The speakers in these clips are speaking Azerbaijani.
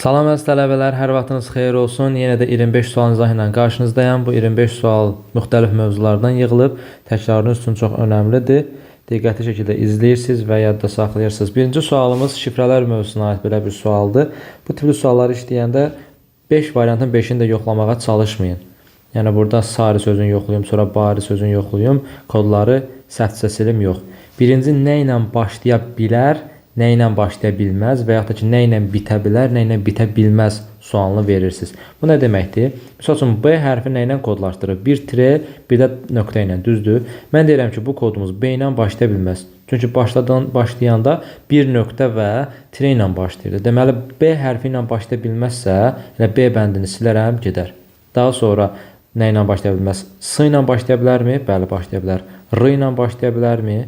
Salam əziz tələbələr, hər vaxtınız xeyir olsun. Yenə də 25 sual izahı ilə qarşınızdayım. Bu 25 sual müxtəlif mövzulardan yığılıb. Təkrarınız üçün çox önəmlidir. Diqqətli şəkildə izləyirsiniz və yadda saxlayırsınız. Birinci sualımız şifrələr mövzusuna aid belə bir sualdır. Bu tipli sualları işləyəndə 5 variantın 5-ini də yoxlamağa çalışmayın. Yəni burada sarı sözünü yoxlayım, sonra bari sözünü yoxlayım, kodları səhvcə silim yox. Birinci nə ilə başlaya bilər, nə ilə başlaya bilməz və yaxud da ki, nə ilə bitə bilər, nə ilə bitə bilməz sualını verirsiniz. Bu nə deməkdir? Misal üçün, B hərfi nə ilə kodlaşdırır? Bir tire, bir də nöqtə ilə, düzdür? Mən deyirəm ki, bu kodumuz B ilə başlaya bilməz. Çünki başlayanda bir nöqtə və tire ilə başlayırdı. Deməli, B hərfi ilə başlaya bilməzsə, yəni B bəndini silərəm, gedər. Daha sonra nə ilə başlaya bilməz? S ilə başlaya bilərmi? Bəli, başlaya bilər. R ilə başlaya bilərmi?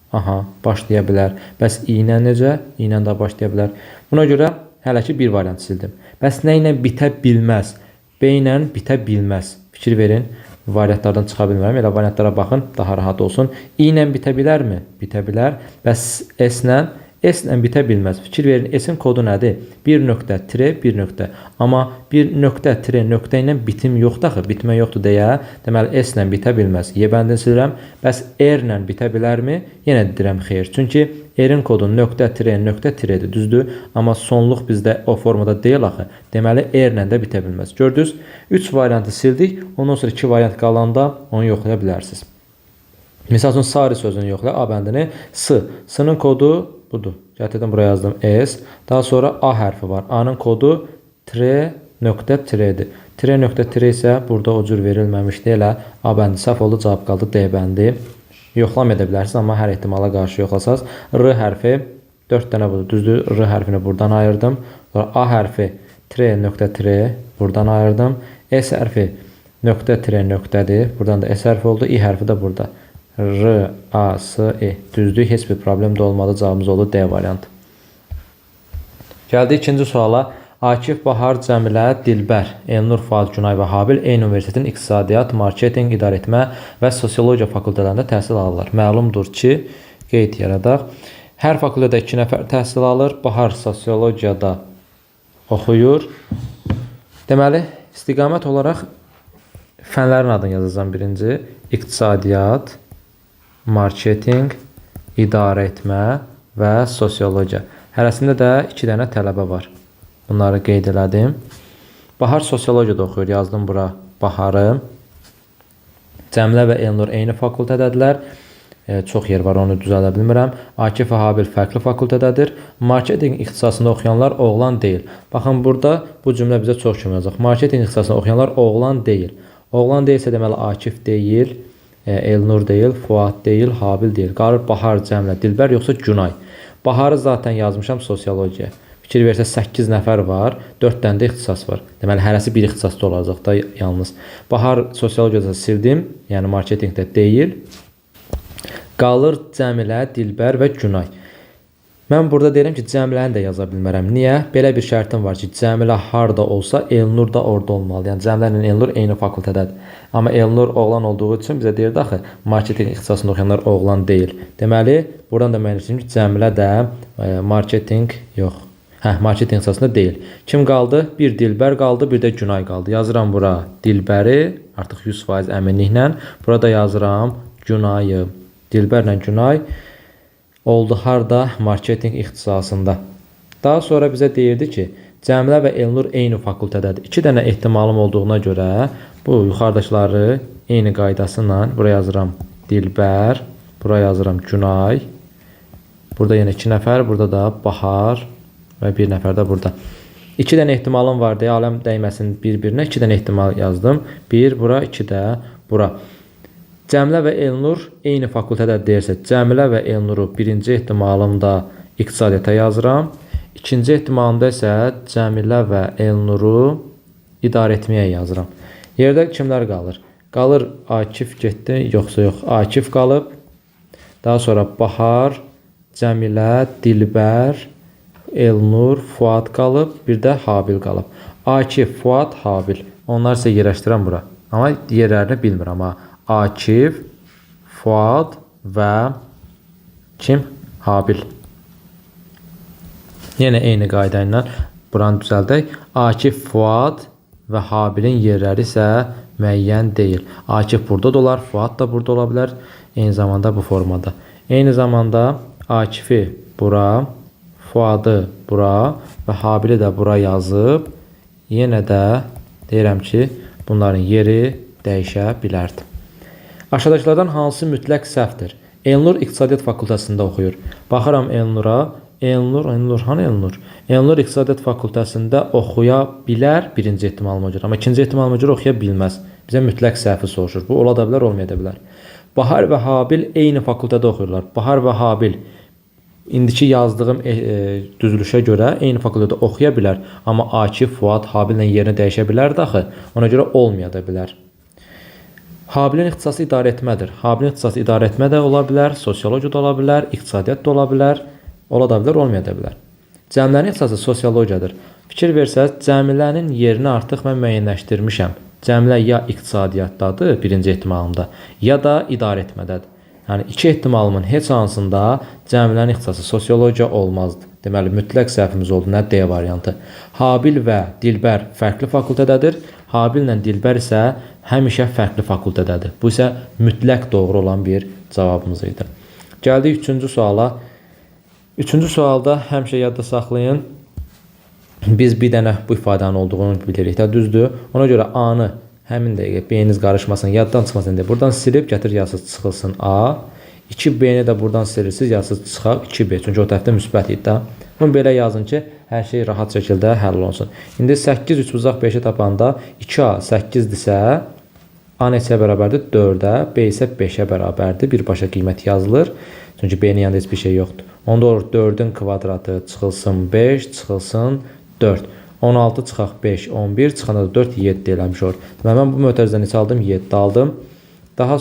Aha, başlaya bilər. Bəs i ilə necə? I ilə də başlaya bilər. Buna görə hələ ki bir variant sildim. Bəs nə ilə bitə bilməz? B ilə bitə bilməz. Fikir verin. Variantlardan çıxa bilmirəm. Elə variantlara baxın, daha rahat olsun. I ilə bitə bilərmi? Bitə bilər. Bəs S ilə bitə bilməz. Fikir verin, S-in kodu nədir? Bir nöqtə, tire, bir nöqtə. Amma bir nöqtə, tire, nöqtə ilə bitim yoxdur axı. Bitmə yoxdur deyə. Deməli, S ilə bitə bilməz. Y bəndini silirəm. Bəs R ilə bitə bilərmi? Yenə deyirəm xeyr. Çünki R-in kodu nöqtə, tiredir, düzdür? Amma sonluq bizdə o formada deyil axı. Deməli, R ilə də bitə bilməz. Gördünüz? 3 variantı sildik. Ondan sonra 2 variant qalanda onu yoxlaya bilərsiniz. Misal üçün, sarı sözünü yoxla, A bəndini. S-nın kodu budur. Gətirdim, buraya yazdım S. Daha sonra A hərfi var. A-nın kodu tire.tiredir. Tire.tire isə burada o cür verilməmişdi. Elə A bəndi səhv oldu, cavab qaldı D bəndi. Yoxlam edə bilərsiniz, amma hər ehtimala qarşı yoxlasaz. R hərfi 4 dənə budur. Düzdür, R hərfini buradan ayırdım. Sonra A hərfi tire.tire buradan ayırdım. S hərfi nöqtədir. Buradan da S hərfi oldu. I hərfi də burada. R, A, S, E. Düzdür, heç bir problem də olmadı. Cavabımız oldu D variantı. Gəldi ikinci suala. Akif, Bahar, Cəmilə, Dilbər, Elnur, Fuad, Günay və Habil eyni universitetin iqtisadiyyat, marketinq, idarəetmə və sosiologiya fakültələrində təhsil alırlar. Məlumdur ki, qeyd yaradaq. Hər fakültədə 2 nəfər təhsil alır. Bahar sosiologiyada oxuyur. Deməli, istiqamət olaraq fənlərin adını yazacağım birinci. İqtisadiyyat, marketinq, idarəetmə və sosiologiya. Hərəsində də 2 dənə tələbə var. Bunları qeyd elədim. Bahar sosiologiyada oxuyur. Yazdım bura Baharı. Cəmilə və Elnur eyni fakültədədirlər. Çox yer var, onu düzəldə bilmirəm. Akif və Habil fərqli fakültədədir. Marketinq ixtisasında oxuyanlar oğlan deyil. Baxın, burada bu cümlə bizə çox kömək olacaq. Marketinq ixtisasında oxuyanlar oğlan deyil. Oğlan deyilsə deməli Akif deyil, Elnur deyil, Fuad deyil, Habil deyil. Qalır Bahar, Cəmilə, Dilbər yoxsa Günay. Baharı zaten yazmışam sosiologiya. Fikir versə 8 nəfər var, 4 dənə də ixtisas var. Deməli, hərəsi bir ixtisasda olacaq da yalnız. Bahar sosiologiyada sildim, yəni marketingdə deyil. Qalır Cəmilə, Dilbər və Günay. Mən burada deyirəm ki, Cəmiləni də yaza bilmərəm. Niyə? Belə bir şərtim var ki, Cəmilə harda olsa, Elnur da orada olmalı. Yəni, Cəmilə ilə Elnur eyni fakültədədir. Amma Elnur oğlan olduğu üçün bizə deyirdi axı, marketing ixtisasında oxuyanlar oğlan deyil. Deməli, buradan da mən düşünürəm ki, Cəmilə də marketing ixtisasında deyil. Kim qaldı? Bir Dilbər qaldı, bir də Günay qaldı. Yazıram bura Dilbəri, artıq 100% əminliklə. Burada yazıram Günayı. Dilbərlə Günay oldu harda? Marketing ixtisasında. Daha sonra bizə deyirdi ki, Cəmilə və Elnur eyni fakültədədir. 2 dənə ehtimalım olduğuna görə bu yuxarıdakıları eyni qaydasıyla buraya yazıram Dilbər, buraya yazıram Günay. Burada yenə 2 nəfər, burada da Bahar və 1 nəfər də burada. 2 dənə ehtimalım var deyə aləm dəyməsin bir-birinə. 2 dənə ehtimal yazdım. 1 bura, 2 də bura. Cəmilə və Elnur eyni fakültədə deyirsə, Cəmilə və Elnuru birinci ehtimalımda iqtisadiyyata yazıram. İkinci ehtimalımda isə Cəmilə və Elnuru idarəetməyə yazıram. Yerdə kimlər qalır? Qalır Akif getdi, yoxsa yox. Akif qalıb. Daha sonra Bahar, Cəmilə, Dilbər, Elnur, Fuad qalıb. Bir də Habil qalıb. Akif, Fuad, Habil. Onlar isə yerləşdirəm bura. Amma yerlərini bilmirəm. Akif, Fuad və kim? Habil. Yenə eyni qayda ilə Buranı düzəldək. Akif, Fuad və Habilin yerləri isə müəyyən deyil. Akif burada da olar, Fuad da burada ola bilər. Eyni zamanda bu formada. Eyni zamanda Akifi bura, Fuadı bura və Habili də bura yazıb, yenə də deyirəm ki, bunların yeri dəyişə bilərdi. Aşağıdakılardan hansı mütləq səhvdir? Elnur İqtisadiyyat Fakültəsində oxuyur. Baxıram Elnura. Elnur hanı Elnur? Elnur İqtisadiyyat Fakültəsində oxuya bilər birinci ehtimalıma görə. Amma ikinci ehtimalıma görə oxuya bilməz. Bizə mütləq səhvi soruşur. Bu ola da bilər, olmaya da bilər. Bahar və Habil eyni fakültədə oxuyurlar. Bahar və Habil indiki yazdığım düzülüşə görə eyni fakültədə oxuya bilər. Amma Akif, Fuad, Habillə yerini dəyişə bilər daxı. Ona görə olmaya da bilər. Habilin ixtisası idarə etmədir. Habilin ixtisası idarə etmə də ola bilər, sosiologiya da ola bilər, iqtisadiyyat da ola bilər. Ola da bilər, olmaya da bilər. Cəmlərin ixtisası sosiologiyadır. Fikir versəz, cəmlənin yerini artıq mən müəyyənləşdirmişəm. Cəmlə ya iqtisadiyyatdadır, birinci ehtimalımda, ya da idarə etmədədir. Yəni, iki ehtimalımın heç hansında cəmlərin ixtisası sosiologiya olmazdı. Deməli, mütləq səhvimiz oldu. Nə D variantı? Habil və Dilbər fərqli fakültədədir. Habillə Dilbər isə həmişə fərqli fakültədədir. Bu isə mütləq doğru olan bir cavabımız idi. Gəldik üçüncü suala. Üçüncü sualda həmişə yadda saxlayın. Biz bir dənə bu ifadənin olduğunu bilirik də, düzdür. Ona görə A-nı həmin dəqiqə B-niz qarışmasın, yaddan çıxmasın deyə buradan silib gətir yazısız çıxılsın A. 2B-ni də buradan silirsiniz, yazısız çıxaq 2B. Çünki o tərəfdə müsbət idi də. Bunu belə yazın ki, hər şey rahat şəkildə həll olsun. İndi 8 3 uzaq 5-i tapanda 2A 8-dirsə A neçəyə bərabərdir? 4-ə, B isə 5-ə bərabərdir. Birbaşa qiymət yazılır. Çünki B-nin yanında heç bir şey yoxdur. Onda olur 4-ün kvadratı çıxılsın 5, çıxılsın 4. 16 çıxaq 5, 11, çıxanda da 4, 7 eləmiş olur. Deməli, mən bu mötərizədən neçə aldım? 7 aldım. Daha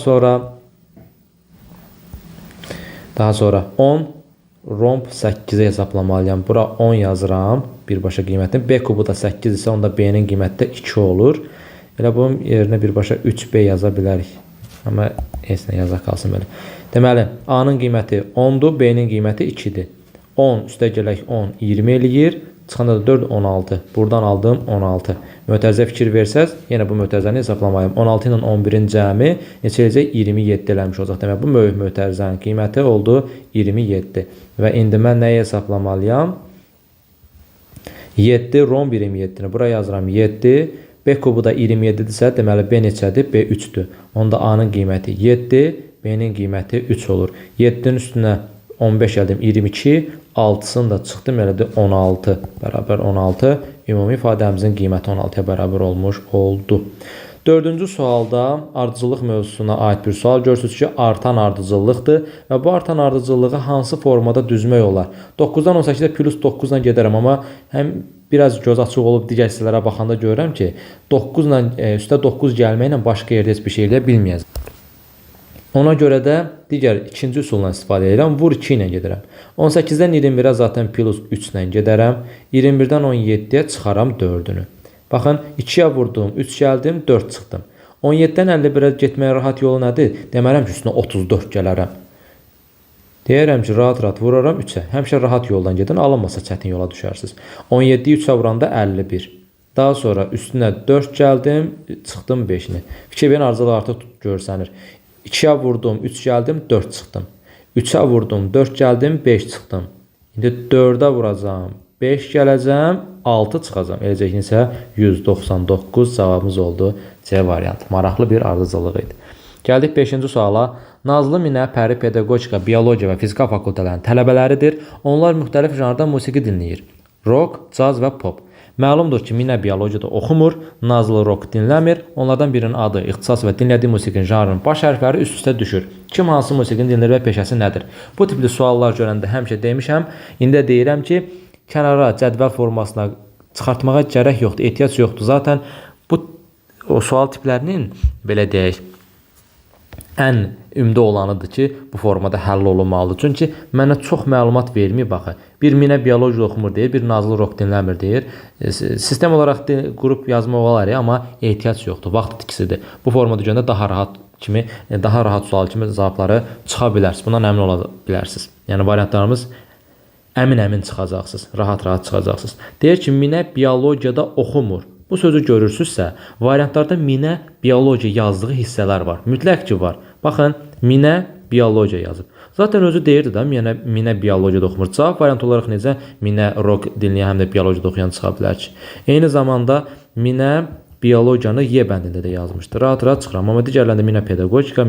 sonra 10 romb 8-ə hesaplamalıyam. Bura 10 yazıram birbaşa qiymətini. B kubu da 8 isə onda B-nin qiyməti də 2 olur. Elə bunun yerinə birbaşa 3B yaza bilərik. Amma heç nə yazaq qalsın belə. Deməli, A-nın qiyməti 10-dur, B-nin qiyməti 2-dir. 10 üstə gələk 10, 20 eləyir. Çıxanda da 4, 16. Buradan aldım 16. Mötərizə fikir versəz, yenə bu mötərizəni hesaplamalıyım. 16 ilə 11-in cəmi neçə eləcək? 27 eləmiş olacaq. Demək, bu mötərizənin qiyməti oldu 27. Və indi mən nəyi hesaplamalıyam? 7, romb 27-ni. Buraya yazıram 7. B kubu da 27-dirsə, deməli B neçədir? B 3-dür. Onda A-nın qiyməti 7, B-nin qiyməti 3 olur. 7-nin üstünə 15 gəldim, 22, 6-sını da çıxdım, elədir 16, bərabər 16. Ümumi ifadəmizin qiyməti 16-ya bərabər olmuş oldu. Dördüncü sualda ardıcıllıq mövzusuna aid bir sual görürsünüz ki, artan ardıcıllıqdır və bu artan ardıcıllığı hansı formada düzmək olar? 9-dan 18-də plus 9-dan gedərəm, amma həm biraz göz açıq olub digər hissələrə baxanda görürəm ki, 9-la üstə 9 gəlməklə başqa yerdə heç bir şey eləyə bilməyəcəm. Ona görə də digər ikinci üsuldan istifadə edirəm. Vur 2 ilə gedirəm. 18-dən 21-ə zaten plus 3 ilə gedərəm. 21-dən 17-yə çıxaram 4-ünü. Baxın, 2-yə vurdum, 3 gəldim, 4 çıxdım. 17-dən 51-ə getməyə rahat yolu nədir? Demərəm ki, üstünə 34 gələrəm. Deyərəm ki, rahat-rahat vuraram 3-ə. Həmişə rahat yoldan gedin, alınmasa çətin yola düşərsiniz. 17-yi 3-ə vuranda 51. Daha sonra üstünə 4 gəldim, çıxdım 5-ni. Fikir verin, arıcılıq artıq görsənir. 2-yə vurdum, 3 gəldim, 4 çıxdım. 3-ə vurdum, 4 gəldim, 5 çıxdım. İndi 4-ə vuracam, 5 gələcəm, 6 çıxacam. Eləcək isə 199 cavabımız oldu. C variantı. Maraqlı bir ardıcıllıq idi. Gəldik 5-ci suala. Nazlı Minə Pəri pedaqogika, biologiya və fizika fakültələrinin tələbələridir. Onlar müxtəlif janrda musiqi dinləyir. Rock, caz və pop. Məlumdur ki, Minə biologiyada oxumur, Nazlı rock dinləmir. Onlardan birinin adı, ixtisas və dinlədiyi musiqinin janrının baş hərfləri üst-üstə düşür. Kim hansı musiqini dinləyir və peşəsi nədir? Bu tipli suallar görəndə həmişə demişəm. İndi də deyirəm ki, kənara cədvəl formasına çıxartmağa gərək yoxdur, ehtiyac yoxdur. Zaten bu o sual tiplərinin belə deyək, ən ümdə olanıdır ki, bu formada həll olunmalıdır. Çünki mənə çox məlumat vermir, baxı. Bir Minə biologiya oxumur deyir, bir Nazlı rock dinləmir deyir. Sistem olaraq qrup yazmaq olar, amma ehtiyac yoxdur, vaxt itkisidir. Bu formada görəndə daha rahat sual kimi cavabları çıxa bilərsiniz. Bundan əmin ola bilərsiniz. Yəni variantlarımız əmin-əmin çıxacaqsınız, rahat-rahat çıxacaqsınız. Deyir ki, Minə biologiyada oxumur. Bu sözü görürsünüzsə, variantlarda Minə biologiya yazdığı hissələr var. Mütləq ki var. Baxın, Minə biologiya yazıb. Zaten özü deyirdi də, Minə biologiyada oxumur. Cavab variant olaraq necə Minə rock dinləyən həm də biologiyada oxuyan çıxa bilər ki? Eyni zamanda Minə biologiyanı Y bəndində də yazmışdı. Rahat-rahat çıxıram. Amma digərlərində Minə pedaqogika,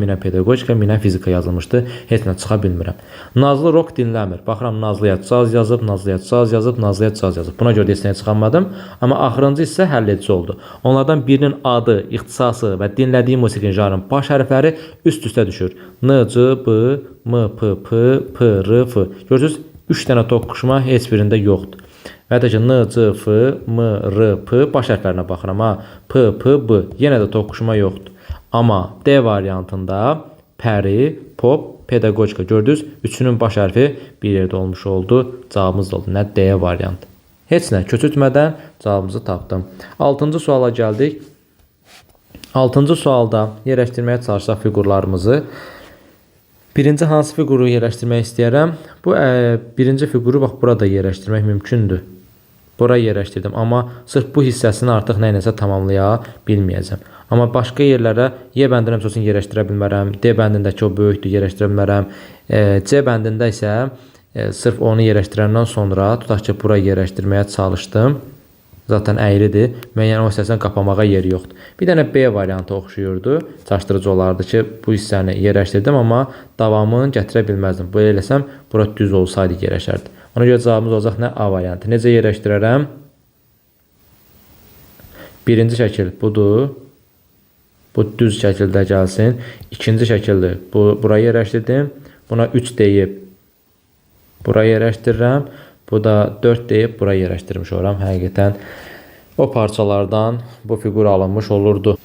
Minə fizika yazılmışdı. Heç nə çıxa bilmirəm. Nazlı rock dinləmir. Baxıram, Nazlıya caz yazıb, Nazlıya caz yazıb, Nazlıya caz yazıb. Buna görə də heç nəyə çıxanmadım. Amma axırıncı hissə həlledici oldu. Onlardan birinin adı, ixtisası və dinlədiyi musiqi janrının baş hərfləri üst-üstə düşür. N, C, B, M, P, P, P, R, F. Görürsünüz, 3 dənə toqquşma heç birində yoxdur. Və ya da ki, N, C, F, M, R, P baş hərflərinə baxıram. P, P, B. Yenə də toqquşma yoxdur. Amma D variantında pəri, pop, pedaqogika gördünüz. Üçünün baş hərfi bir yerdə olmuş oldu. Cavabımız da oldu. Nə? D variantı. Heç nə köçürtmədən cavabımızı tapdım. 6-cı suala gəldik. 6-cı sualda yerləşdirməyə çalışsaq fiqurlarımızı. Birinci hansı fiquru yerləşdirmək istəyərəm? Bu birinci fiquru bax burada yerləşdirmək mümkündür. Bura yerləşdirdim. Amma sırf bu hissəsini artıq nə ilə tamamlaya bilməyəcəm. Amma başqa yerlərə Y bəndinə məsələn yerləşdirə bilmərəm. D bəndindəki o böyükdür, yerləşdirə bilmərəm. C bəndində isə sırf onu yerləşdirəndən sonra tutaq ki, bura yerləşdirməyə çalışdım. Zaten əyridir. Müəyyən o hissəsini qapamağa yeri yoxdur. Bir dənə B variantı oxşuyurdu. Çaşdırıcı olardı ki, bu hissəni yerləşdirdim, amma davamını gətirə bilməzdim. Böyle eləsəm, bura düz olsaydı yerləşərdi. Ona görə cavabımız olacaq nə? A variantı. Necə yerləşdirərəm? Birinci şəkil budur. Bu düz şəkildə gəlsin. İkinci şəkildir. Buraya yerləşdirdim. Buna 3 deyib buraya yerləşdirirəm. Bu da 4 deyib buraya yerləşdirmiş olam. Həqiqətən o parçalardan bu fiqur alınmış olurdu.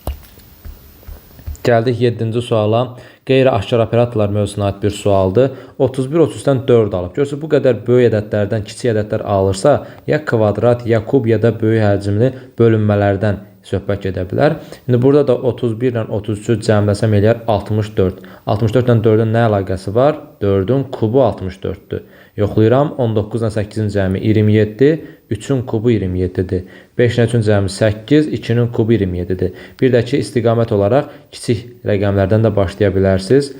Gəldik 7-ci suala. Qeyri-aşkar operatorlar mövzusuna aid bir sualdır. 31-33-dən 4 alıb. Görürsünüz, bu qədər böyük ədədlərdən kiçik ədədlər alırsa, ya kvadrat, ya kub, ya da böyük həcmli bölünmələrdən söhbət gedə bilər. İndi burada da 31 ilə 33-ü cəmləsəm eləyər 64. 64 ilə 4-ün nə əlaqəsi var? 4-ün kubu 64-dür. Yoxlayıram. 19 ilə 8-in cəmi 27, 3-ün kubu 27-dir. 5 ilə 3-ün cəmi 8, 2-nin kubu 27-dir. Bir də ki, istiqamət olaraq kiçik rəqəmlərdən də başlaya bilərsiniz.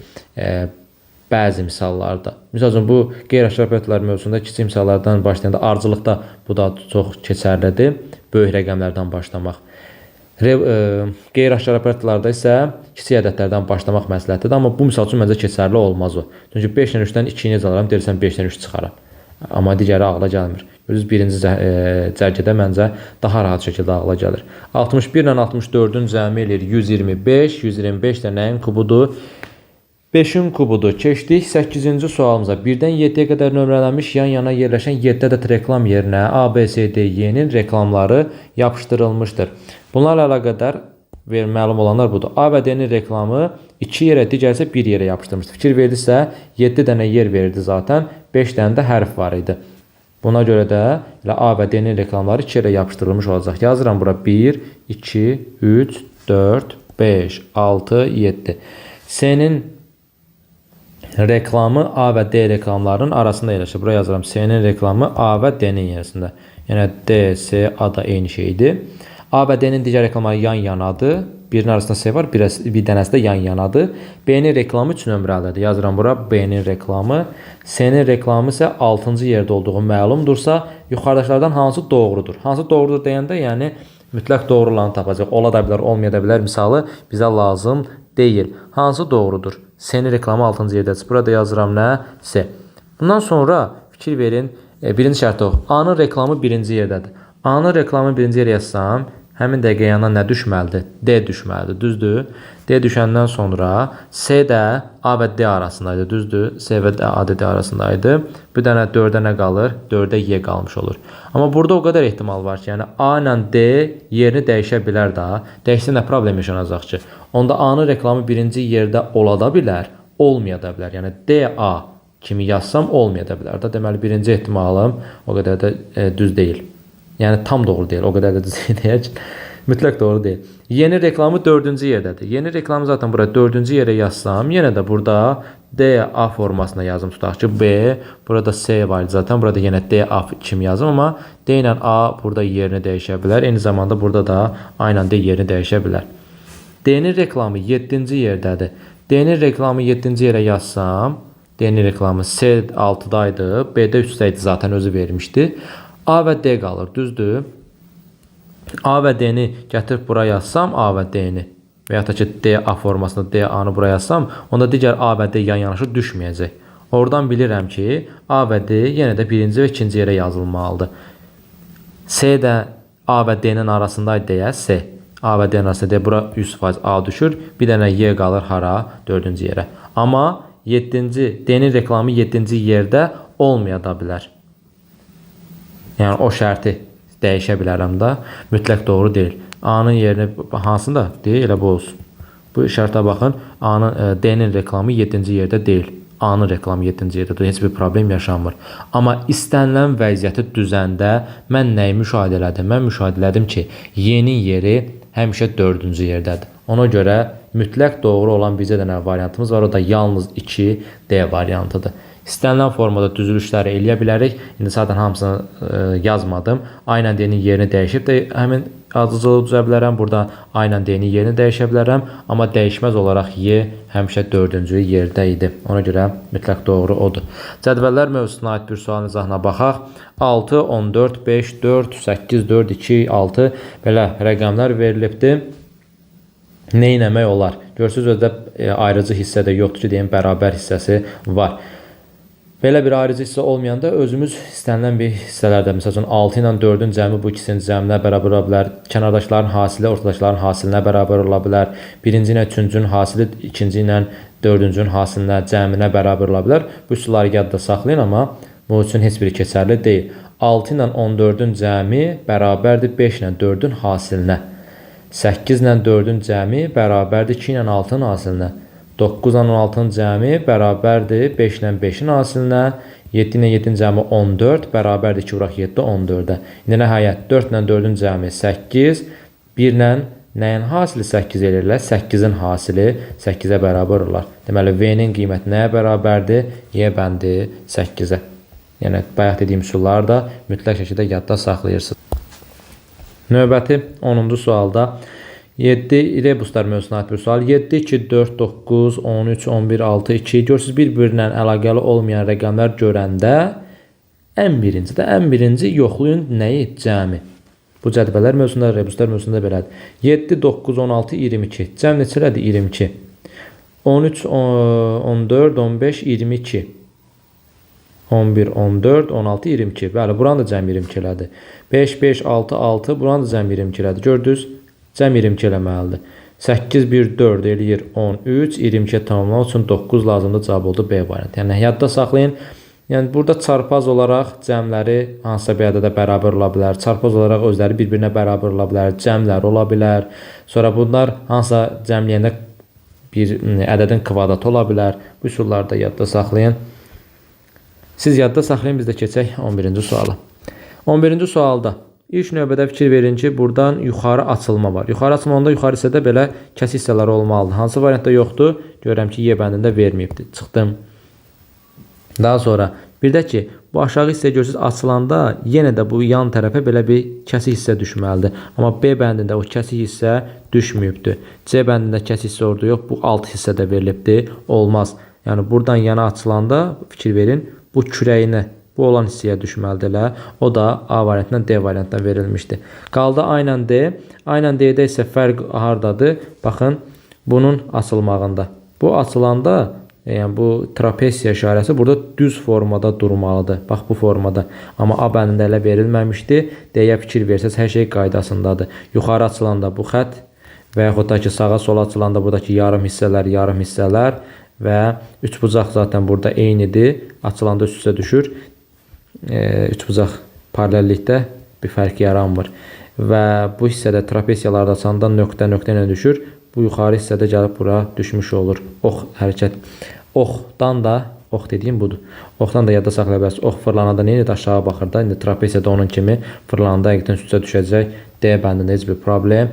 Bəzi misallarda. Misal üçün, bu qeyri-aşkar operatorlar mövzusunda kiçik misallardan başlayanda ardıcılıqda bu da çox keçərlidir. Böyük rəqəmlərdən başlamaq. Qeyri-aşkar operatorlarda isə kiçik ədədlərdən başlamaq məsləhətlidir. Amma bu misal üçün məncə keçərli olmaz o. Çünki 5 ilə 3-dən 2-yi necə alaram? Deyirsən 5 ilə 3 çıxaram. Amma digəri ağla gəlmir. Görürsünüz, birinci cərgədə məncə daha rahat şəkildə ağla gəlir. 61 ilə 64-ün cəmi eləyir 125. 125 də nəyin kubudur? 5-in kubudur. Keçdik 8-ci sualımıza. 1-dən 7-yə qədər nömrələnmiş yan-yana yerləşən 7 ədəd reklam yerinə A, B, C, D, Y-nin reklamları yapışdırılmışdır. Bunlarla əlaqədar məlum olanlar budur. A və D-nin reklamı 2 yerə, digər isə 1 yerə yapışdırılmışdır. Fikir verilirsə, 7 dənə yer verirdi zaten, 5 dənə də hərf var idi. Buna görə də A və D-nin reklamları 2 yerə yapışdırılmış olacaq. Yazıram bura 1, 2, 3, 4, 5, 6, 7. C-nin reklamı A və D reklamlarının arasında yerləşir. Buraya yazıram. C-nin reklamı A və D-nin yerində. Yəni D, C, A da eyni şeydir. A və D-nin digər reklamları yan-yanadır. Birinin arasında C var, bir dənəsi də yan-yanadır. B-nin reklamı 3 nömrəlidir. Yazıram bura B-nin reklamı. C-nin reklamı isə 6-cı yerdə olduğu məlumdursa, yuxarıdakılardan hansı doğrudur? Hansı doğrudur deyəndə, yəni mütləq doğru olanı tapacaq. Ola da bilər, olmaya da bilər. Misalı bizə lazım deyil. Hansı doğrudur? C-nin reklamı 6-cı yerdədir. Burada yazıram nə? C. Bundan sonra fikir verin. Birinci şərt o. A-nın reklamı birinci yerdədir. A-nın reklamı birinci yerə yazsam, həmin dəqiqə yanına nə düşməlidir? D düşməlidir, düzdür? D düşəndən sonra C də A və D arasındaydı, düzdür? C və A və D arasındaydı. Bir dənə 4-ə nə qalır? 4-ə Y qalmış olur. Amma burada o qədər ehtimal var ki, yəni A ilə D yerini dəyişə bilər daha. Dəyişsə nə problem yaşanacaq ki? Onda A-nın reklamı birinci yerdə ola da bilər, olmaya da bilər. Yəni DA kimi yazsam olmaya da bilər. Deməli, birinci ehtimalım o qədər də düz deyil. Yəni tam doğru deyil, o qədər də düz deyək. Mütləq doğru deyil. Yeni reklamı 4-cü yerdədir. Yeni reklamı zaten burada 4-cü yerə yazsam, yenə də burada D A formasında yazım tutaq ki B, burada S var zaten, burada yenə D A kimi yazım, amma D ilə A burada yerini dəyişə bilər. Eyni zamanda burada da A ilə D yerini dəyişə bilər. D-nin reklamı 7-ci yerdədir. D-nin reklamı 7-ci yerə yazsam, D-nin reklamı S 6-daydı, B-də 3-də idi zaten özü vermişdi. A və D qalır, düzdür? A və D-ni gətirib buraya yazsam, A və D-ni və ya da ki D A formasında D A-nı buraya yazsam, onda digər A və D yan yanaşı düşməyəcək. Oradan bilirəm ki, A və D yenə də birinci və ikinci yerə yazılmalıdır. S də A və D-nin arasındaydı deyə S. A və D-nin arasında deyə bura 100% A düşür. Bir dənə Y qalır hara? 4-cü yerə. Amma D-nin reklamı 7-ci yerdə olmaya da bilər. Yəni o şərti dəyişə bilərəm də. Mütləq doğru deyil. A-nın yerini hansında? Deyil, elə bu olsun. Bu şərtə baxın. D-nin reklamı 7-ci yerdə deyil. A-nın reklamı 7-ci yerdə. Heç bir problem yaşanmır. Amma istənilən vəziyyəti düzəndə mən nəyi müşahidə elədim? Mən müşahidə elədim ki, Y-nin yeri həmişə 4-cü yerdədir. Ona görə mütləq doğru olan bircə dənə variantımız var. O da yalnız 2D variantıdır. İstənilən formada düzülüşləri eləyə bilərik. İndi zaten hamısını yazmadım. A ilə D-nin yerini dəyişib də həmin ardıcılığı düzə bilərəm. Burada A ilə D-nin yerini dəyişə bilərəm. Amma dəyişməz olaraq Y həmişə 4-cü yerdə idi. Ona görə mütləq doğru odur. Cədvəllər mövzusuna aid bir sualın izahına baxaq. 6, 14, 5, 4, 8, 4, 2, 6 belə rəqəmlər verilibdir. Nə etmək olar? Görürsünüz, özdə ayrıcı hissə də yoxdur ki, deyim, bərabər hissəsi var. Belə bir ayrıcı hissə olmayanda özümüz istənilən bir hissələrdə, məsəl üçün 6 ilə 4-ün cəmi bu ikisinin cəminə bərabər ola bilər. Kənardakıların hasili ortadakıların hasilinə bərabər ola bilər. Birinci ilə üçüncünün hasili ikinci ilə dördüncünün hasilinə, cəminə bərabər ola bilər. Bu üsulları yadda saxlayın, amma bu üçün heç biri keçərli deyil. 6 ilə 14-ün cəmi bərabərdir 5 ilə 4-ün hasilinə. 8 ilə 4-ün cəmi bərabərdir 2 ilə 6-ın hasilinə. 9 ilə 16-ın cəmi bərabərdir 5 ilə 5-in hasilinə. 7 ilə 7-in cəmi 14 bərabərdir 2 vuraq 7 14-ə. İndi nəhayət 4 ilə 4-ün cəmi 8. 1 ilə nəyin hasili 8 eləyirlər? 8-in hasili 8-ə bərabər olar. Deməli, V-nin qiyməti nəyə bərabərdir? Y bəndi 8-ə. Yəni, bayaq dediyim üsulları da mütləq şəkildə yadda saxlayırsınız. Növbəti 10-cu sualda 7 rebuslar mövzusuna aid bir sual. 7, 2, 4, 9, 13, 11, 6, 2. Görürsünüz, bir-birinə əlaqəli olmayan rəqəmlər görəndə ən birinci yoxlayın nəyi? Cəmi. Bu cədvəllər mövzusunda, rebuslar mövzusunda belədir. 7, 9, 16, 22. Cəm neçələrdir? 22. 13, 14, 15, 22. 11, 14, 16, 22. Bəli, buranın da cəm 22 elədir. 5, 5, 6, 6. Buranın da cəm 22 elədir. Gördünüz? Cəm 22 eləməlidir. 8, 1, 4 eləyir 13. 22 tamamlamaq üçün 9 lazımdır. Cavab oldu B variantı. Yəni, yadda saxlayın. Yəni, burada çarpaz olaraq cəmləri hansısa bir ədədə bərabər ola bilər. Çarpaz olaraq özləri bir-birinə bərabər ola bilər. Cəmlər ola bilər. Sonra bunlar hansısa cəmləyəndə bir ədədin kvadratı ola bilər. Bu üsulları da yadda saxlayın. Siz yadda saxlayın, biz də keçək 11-ci suala. 11-ci sualda İlk növbədə fikir verin ki, buradan yuxarı açılma var. Yuxarı açılmanda yuxarı hissədə belə kəsi hissələr olmalıdır. Hansı variantda yoxdur? Görürəm ki, Y bəndində verməyibdir. Çıxdım. Daha sonra bir də ki, bu aşağı hissə görürsünüz açılanda yenə də bu yan tərəfə belə bir kəsi hissə düşməlidir. Amma B bəndində o kəsi hissə düşməyibdir. C bəndində kəsi hissə orada yox, bu alt hissədə verilibdir. Olmaz. Yəni buradan yana açılanda fikir verin, bu kürəyinə, bu olan hissəyə düşməlidir. O da A variantından D variantından verilmişdir. Qaldı A ilə D. A ilə D-də isə fərq hardadır? Baxın, bunun açılmağında. Bu açılanda, yəni bu trapesiya işarəsi burada düz formada durmalıdır. Bax, bu formada. Amma A bəndində elə verilməmişdir. D-yə fikir versəz, hər şey qaydasındadır. Yuxarı açılanda bu xət və yaxud da ki, sağa sola açılanda buradakı yarım hissələr və üçbucaq zaten burada eynidir. Açılanda üst-üstə düşür. Üçbucaq paralellikdə bir fərq yaranmır. Və bu hissədə trapesiyalarda açanda nöqtə ilə düşür. Bu yuxarı hissədə gəlib bura düşmüş olur. Ox hərəkət. Oxdan da, ox dediyim budur. Oxdan da yadda saxlaya bilərsiniz. Ox fırlananda neydi? Aşağı baxır da. İndi trapesiyada onun kimi fırlananda həqiqətən üstə düşəcək. D bəndində heç bir problem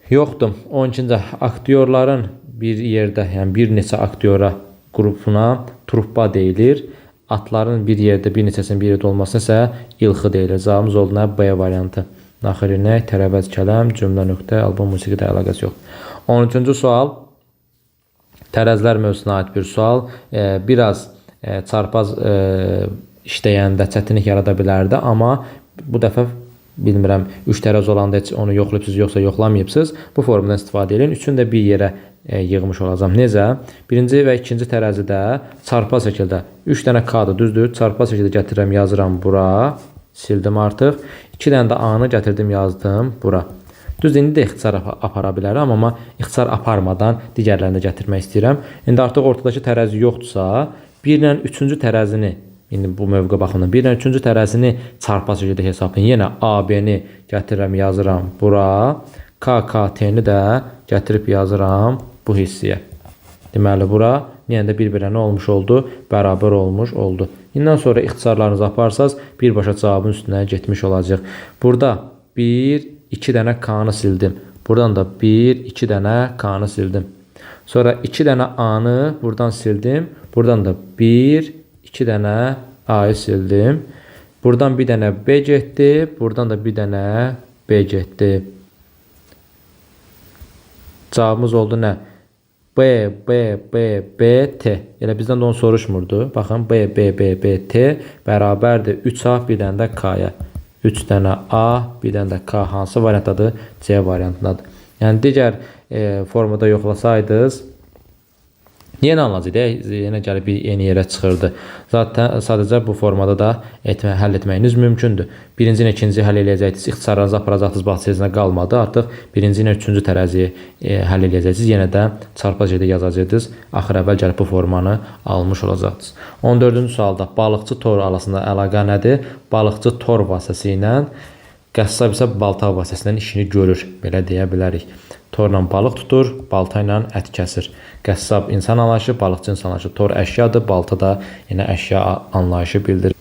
yoxdur. 12-ci aktyorların bir yerdə, yəni bir neçə aktyora qrupuna truppa deyilir. Atların bir yerdə, bir neçəsinin bir yerdə olmasına isə ilxı deyilir. Cavabımız oldu nə? B variantı. Naxirinek, tərəvəz kələm, cümlə nöqtə, albom musiqi də əlaqəsi yoxdur. 13-cü sual. Tərəzlər mövzusuna aid bir sual. Biraz çarpaz işləyəndə çətinlik yarada bilərdi, amma bu dəfə bilmirəm 3 tərəz olanda heç onu yoxlayıbsınız yoxsa yoxlamayıbsınız. Bu formuldan istifadə edin. Üçünü də bir yerə yığmış olacağım. Necə? Birinci və ikinci tərəzidə çarpaz şəkildə 3 dənə K-dır, düzdür? Çarpaz şəkildə gətirirəm, yazıram bura. Sildim artıq. 2 dənə də A-nı gətirdim, yazdım bura. Düz indi də ixtisar apara bilərəm, amma ixtisar aparmadan digərlərini də gətirmək istəyirəm. İndi artıq ortadakı tərəzi yoxdursa, 1 ilə 3-cü tərəzini, indi bu mövqe baxımından 1 ilə 3-cü tərəzini çarpaz şəkildə hesablayın. Yenə AB-ni gətirirəm, yazıram bura. KKT-ni də gətirib yazıram bu hissəyə. Deməli, bura yenə də bir-birinə nə olmuş oldu? Bərabər olmuş oldu. İndən sonra ixtisarlarınızı aparsaz, birbaşa cavabın üstünə getmiş olacaq. Burada 1-2 dənə K-nı sildim. Buradan da 1-2 dənə K-nı sildim. Sonra 2 dənə A-nı buradan sildim. Buradan da 1-2 dənə A-yı sildim. Buradan bir dənə B getdi. Buradan da bir dənə B getdi. Cavabımız oldu nə? B, B, B, B, T. Elə bizdən də onu soruşmurdu. Baxın, B, B, B, B, T bərabərdir 3A, bir dənə də K-ya. 3 dənə A, bir dənə də K hansı variantdadır? C variantındadır. Yəni, digər formada yoxlasaydınız, yenə anlayacaqdı, yenə gəlib bir yeni yerə çıxırdı. Zaten sadəcə bu formada da həll etməyiniz mümkündür. Birinci ilə ikinci həll eləyəcəksiniz, ixtisarlarınızı aparacaqsınız, bax sizə qalmadı. Artıq birinci ilə üçüncü tərəziyi həll eləyəcəksiniz. Yenə də çarpaz şəkildə yazacaqsınız. Axır əvvəl gəlib bu formanı almış olacaqsınız. 14-cü sualda balıqçı tor arasında əlaqə nədir? Balıqçı tor vasitəsilə, qəssab isə balta vasitəsilə işini görür, belə deyə bilərik. Torla balıq tutur, balta ilə ət kəsir. Qəssab insan anlayışı, balıqçı insan anlayışı. Tor əşyadır, balta da yenə əşya anlayışı bildirir.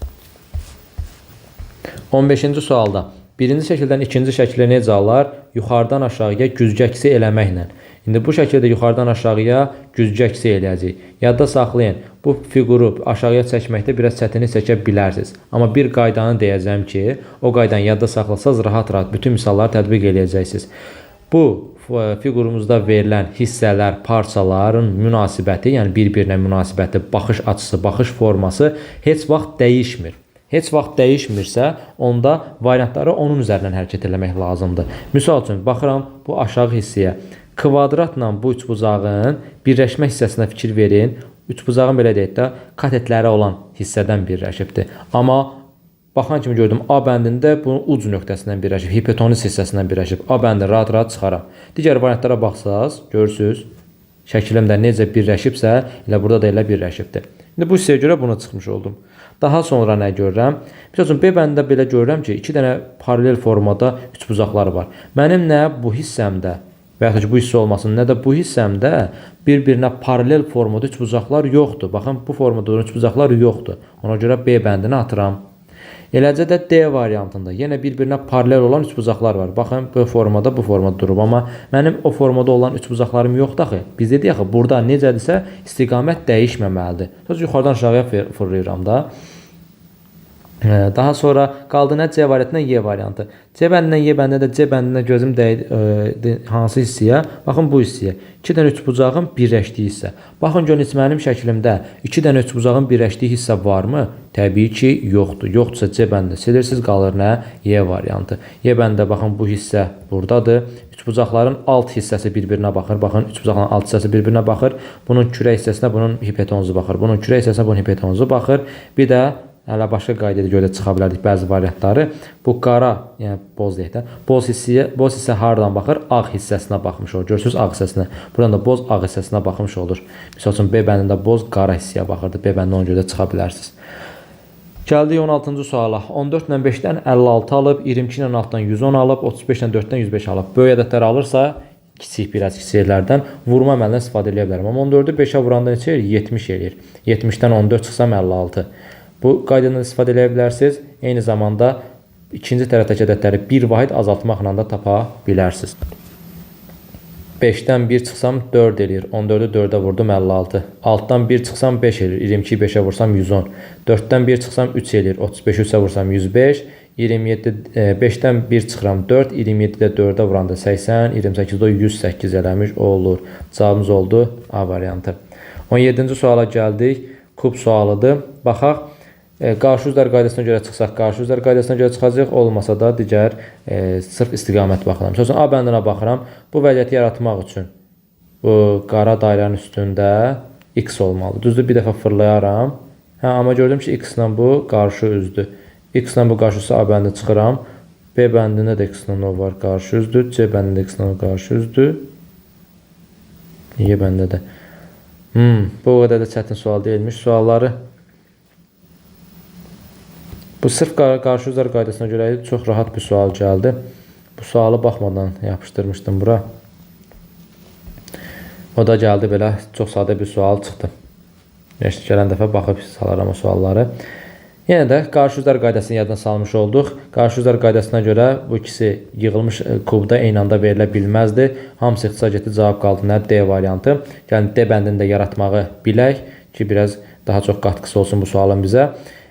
15-ci sualda birinci şəkildən ikinci şəklə necə alır? Yuxarıdan aşağıya güzgəksi eləməklə. İndi bu şəkildə yuxarıdan aşağıya güzgəksi eləyəcək. Yadda saxlayın, bu fiquru aşağıya çəkməkdə biraz çətinlik çəkə bilərsiniz. Amma bir qaydanı deyəcəm ki, o qaydanı yadda saxlasaz rahat-rahat bütün misalları tətbiq eləyəcəksiniz. Bu fiqurumuzda verilən hissələr, parçaların münasibəti, yəni bir-birinə münasibəti, baxış açısı, baxış forması heç vaxt dəyişmir. Heç vaxt dəyişmirsə, onda variantları onun üzərindən hərəkət etmək lazımdır. Misal üçün, baxıram bu aşağı hissəyə. Kvadratla bu üçbucağın birləşmə hissəsinə fikir verin. Üçbucağın belə deyək də, katetləri olan hissədən birləşibdir. Amma baxan kimi gördüm, A bəndində bunun uc nöqtəsindən birləşib, hipotenuz hissəsindən birləşib. A bəndi rahat-rahat çıxaram. Digər variantlara baxsaz, görürsünüz, şəklimdə necə birləşibsə, elə burada da elə birləşibdir. İndi bu hissəyə görə buna çıxmış oldum. Daha sonra nə görürəm? Misal üçün, B bəndində belə görürəm ki, 2 dənə paralel formada üçbucaqlar var. Mənim nə bu hissəmdə, və yaxud ki, bu hissə olmasın, nə də bu hissəmdə bir-birinə paralel formada üçbucaqlar yoxdur. Baxın, bu formada üçbucaqlar yoxdur. Ona görə B bəndini atıram. Eləcə də D variantında yenə bir-birinə paralel olan üçbucaqlar var. Baxın, bu formada durub. Amma mənim o formada olan üçbucaqlarım yoxdur axı. Biz dedik axı, burada necədirsə istiqamət dəyişməməlidir. Söz yuxarıdan aşağıya fırlayıram da. Daha sonra qaldı nə? C variantından Y variantı. C bəndindən Y bəndində də C bəndində gözüm dəydi hansı hissəyə? Baxın bu hissəyə. 2 dənə üçbucağın birləşdiyi hissə. Baxın görün mənim şəklimdə 2 dənə üçbucağın birləşdiyi hissə varmı? Təbii ki, yoxdur. Yoxdursa C bəndində silirsiniz, qalır nə? Y variantı. Y bəndində baxın bu hissə buradadır. Üçbucaqların alt hissəsi bir-birinə baxır. Baxın, üçbucaqların alt hissəsi bir-birinə baxır. Bunun kürə hissəsinə bunun hipotenuzu baxır. Bunun kürə hissəsinə bunun hipotenuzu baxır. Bir də hələ başqa qaydada görə çıxa bilərdik bəzi variantları. Bu qara, yəni boz deyək də, boz hissə haradan baxır? Ağ hissəsinə baxmış olur. Görürsünüz ağ hissəsinə. Buradan da boz ağ hissəsinə baxmış olur. Misal üçün B bəndində boz qara hissəyə baxırdı. B bəndində ona görə çıxa bilərsiniz. Gəldik 16-cı suala. 14 ilə 5-dən 56 alıb, 22 ilə 6-dan 110 alıb, 35 ilə 4-dən 105 alıb. Böyük ədədlər alırsa, biraz kiçik yerlərdən vurma əməlindən istifadə edə bilərəm. Amma 14-ü 5-ə vuranda neçə eləyir? 70 eləyir. 70-dən 14 çıxsam 56. Bu qaydadan istifadə edə bilərsiniz. Eyni zamanda ikinci tərəfdəki ədədləri bir vahid azaltmaqla da tapa bilərsiniz. 5-dən 1 çıxsam 4 eləyir. 14-ü 4-ə vurdum 56. 6-dan 1 çıxsam 5 eləyir. 22-yi 5-ə vursam 110. 4-dən 1 çıxsam 3 eləyir. 35-i 3-ə vursam 105. 27 5-dən 1 çıxıram 4. 27-də 4-ə vuranda 80. 28-də 108 eləmiş olur. Cavabımız oldu A variantı. 17-ci suala gəldik. Kub sualıdır. Baxaq. Qarşı üzlər qaydasına görə çıxsaq, qarşı üzlər qaydasına görə çıxacaq, olmasa da digər sırf istiqamət baxıram. Sözün A bəndinə baxıram. Bu vəziyyəti yaratmaq üçün bu qara dairənin üstündə x olmalıdır. Düzdür, bir dəfə fırlayaram. Amma gördüm ki, x ilə bu qarşı üzdür. X ilə bu qarşısı A bəndi çıxıram. B bəndində də x ilə o var, qarşı üzdür. C bəndində x ilə o qarşı üzdür. Y bəndə də. Bu o qədər də çətin sual deyilmiş. Sualları bu sırf qarşı üzər qaydasına görə çox rahat bir sual gəldi. Bu sualı baxmadan yapışdırmışdım bura. O da gəldi belə çox sadə bir sual çıxdı. Gələn dəfə baxıb salaram o sualları. Yenə də qarşı üzər qaydasını yaddan salmış olduq. Qarşı üzər qaydasına görə bu ikisi yığılmış kubda eyni anda verilə bilməzdi. Hamısı ixtisar getdi, cavab qaldı nə? D variantı. Yəni D bəndini də yaratmağı bilək ki, biraz daha çox qatqısı olsun bu sualın bizə.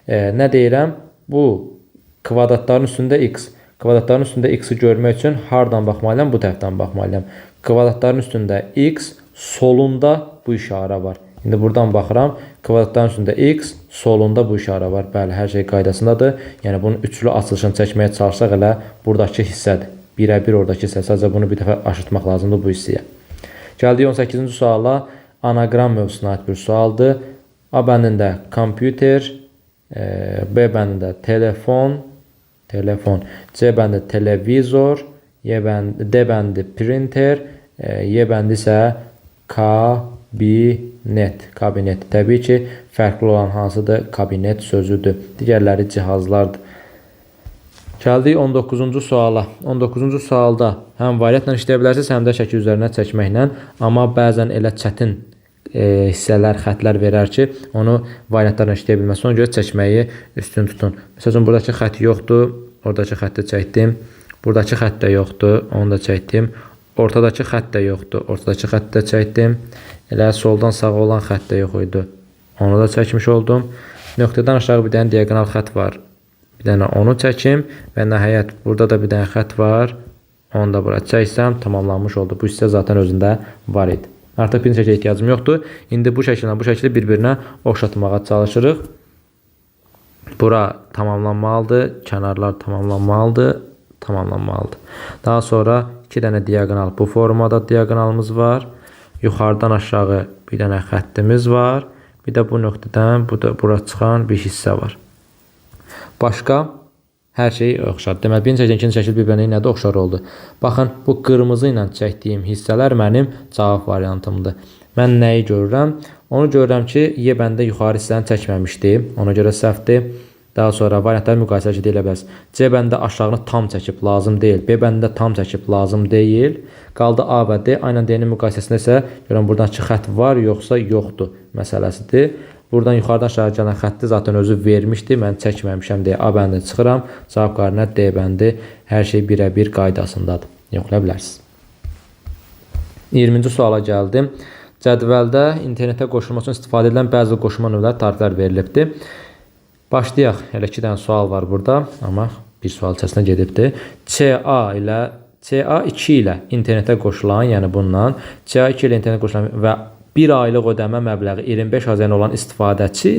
Nə deyirəm? Bu kvadratların üstündə x. Kvadratların üstündə x-i görmək üçün hardan baxmalıyam? Bu tərəfdən baxmalıyam. Kvadratların üstündə x, solunda bu işarə var. İndi buradan baxıram. Kvadratların üstündə x, solunda bu işarə var. Bəli, hər şey qaydasındadır. Yəni bunun üçlü açılışını çəkməyə çalışsaq elə buradakı hissədir. Birə-bir oradakı hissə. Sadəcə bunu bir dəfə aşırtmaq lazımdır bu hissəyə. Gəldik 18-ci suala. Anagram mövzusuna aid bir sualdır. A bəndində kompüter, B bəndində telefon, C bəndi televizor, D bəndi printer, Y bəndi isə kabinet. Təbii ki, fərqli olan hansıdır? Kabinet sözüdür. Digərləri cihazlardır. Gəldik 19-cu suala. 19-cu sualda həm variantla işləyə bilərsiniz, həm də şəkil üzərinə çəkməklə. Amma bəzən elə çətin hissələr, xətlər verər ki, onu variantlarla işləyə bilməz. Ona görə çəkməyi üstün tutun. Məsələn, buradakı xətt yoxdur, oradakı xətti çəkdim. Buradakı xətt də yoxdur, onu da çəkdim. Ortadakı xətt də yoxdur, ortadakı xətti də çəkdim. Elə soldan sağa olan xətt də yox idi. Onu da çəkmiş oldum. Nöqtədən aşağı bir dənə diagonal xətt var. Bir dənə onu çəkim və nəhayət burada da bir dənə xətt var. Onu da bura çəksəm tamamlanmış oldu. Bu hissə zaten özündə var idi. Artıq bir şəklə ehtiyacım yoxdur. İndi bu şəkillə bu şəkli bir-birinə oxşatmağa çalışırıq. Bura tamamlanmalıdır. Kənarlar tamamlanmalıdır. Daha sonra iki dənə diagonal bu formada diagonalımız var. Yuxarıdan aşağı bir dənə xəttimiz var. Bir də bu nöqtədən bura çıxan bir hissə var. Başqa hər şey oxşar. Deməli, birinci şəkil, ikinci şəkil bir-birinə nədə oxşar oldu. Baxın, bu qırmızı ilə çəkdiyim hissələr mənim cavab variantımdır. Mən nəyi görürəm? Onu görürəm ki, Y bəndə yuxarı hissəni çəkməmişdi. Ona görə səhvdir. Daha sonra variantları müqayisə edə bilərsiniz. C bəndə aşağını tam çəkib lazım deyil. B bəndə tam çəkib lazım deyil. Qaldı A və D. Aynən D-nin müqayisəsində isə görürəm buradakı xətt var, yoxsa yoxdur məsələsidir. Buradan yuxarıdan aşağı gələn xətti zaten özü vermişdi. Mən çəkməmişəm deyə A bəndini çıxıram. Cavab qarinə D bəndi. Hər şey birə-bir qaydasındadır. Yoxlaya bilərsiniz. 20-ci suala gəldim. Cədvəldə internetə qoşulmaq üçün istifadə edilən bəzi qoşulma növləri tariflər verilibdir. Başlayaq. Elə 2 dənə sual var burada. Amma bir sual içərisinə gedibdir. CA2 ilə internetə qoşulan, yəni bundan CA2 ilə internetə qoşulan və 1 aylıq ödəmə məbləği 25 AZN olan istifadəçi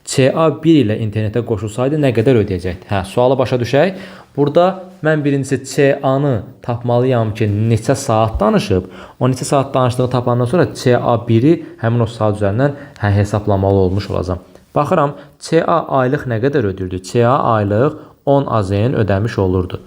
CA1 ilə internetə qoşulsaydı nə qədər ödəyəcəkdir? Sualı başa düşək. Burada mən birincisi CA-nı tapmalıyam ki, neçə saat danışıb. O neçə saat danışdığı tapandan sonra CA1-i həmin o saat üzərindən hesablamalı olmuş olacam. Baxıram, CA aylıq nə qədər ödürdü? CA aylıq 10 AZN ödəmiş olurdu.